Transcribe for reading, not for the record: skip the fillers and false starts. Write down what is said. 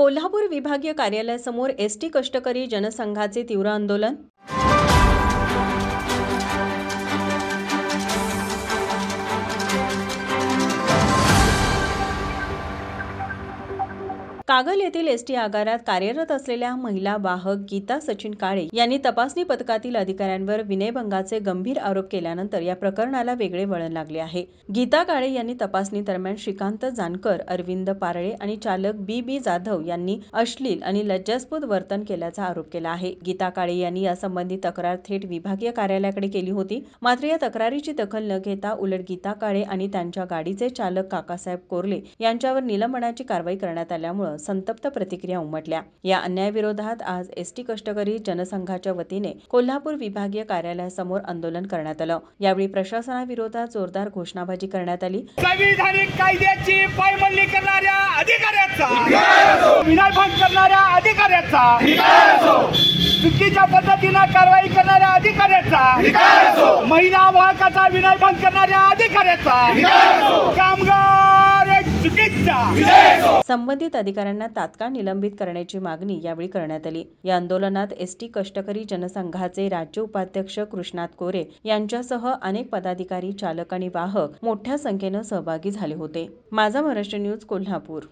कोल्हापूर विभागीय कार्यालयासमोर एसटी कष्टकरी जनसंघाचे तीव्र आंदोलन। कागल येथील एसटी आगारात कार्यरत असलेल्या महिला वाहक गीता सचिन काळे यांनी तपासणी पथकातील अधिकाऱ्यांवर विनयभंगाचे गंभीर आरोप केल्यानंतर या प्रकरणाला वेगळे वळण लागले आहे। गीता काळे यांनी तपासणी दरम्यान श्रीकांत जानकर, अरविंद पारळे आणि चालक बी जाधव यांनी अश्लील आणि लज्जास्पद वर्तन केल्याचा आरोप केला आहे। गीता काळे यांनी यासंबंधी तक्रार थेट विभागीय कार्यालयाकडे केली होती, मात्र या तक्रारीची दखल न घेता उलट गीता काळे आणि त्यांच्या गाडीचे चालक काकासाहेब कोरले यांच्यावर निलंबनाची कारवाई करण्यात आल्यामुळे संतप्त प्रतिक्रिया उमटल्या। या अन्यायाविरोधात आज एसटी कष्टकरी जनसंघाच्या वतीने कोल्हापूर विभागीय कार्यालयासमोर आंदोलन करण्यात आलं। यावेळी प्रशासनाविरोधात जोरदार घोषणाबाजी करण्यात आली। संविधानिक कायद्याची पायमल्ली करणाऱ्या अधिकाऱ्याचा, विनायभंग करणाऱ्या अधिकाऱ्याचा, चुकीच्या पद्धतीने कारवाई करणाऱ्या अधिकाऱ्याचा, महिला वाहकाचा विनायभंग करणाऱ्या अधिकाऱ्याचा, कामगार चुकीचा। संबंधित अधिकाऱ्यांना तात्काळ निलंबित करण्याची मागणी यावेळी करण्यात आली। या आंदोलनात एसटी कष्टकरी जनसंघाचे राज्य उपाध्यक्ष कृष्णात कोरे यांच्यासह अनेक पदाधिकारी, चालक आणि वाहक मोठ्या संख्येने सहभागी झाले होते। माझा महाराष्ट्र न्यूज, कोल्हापूर।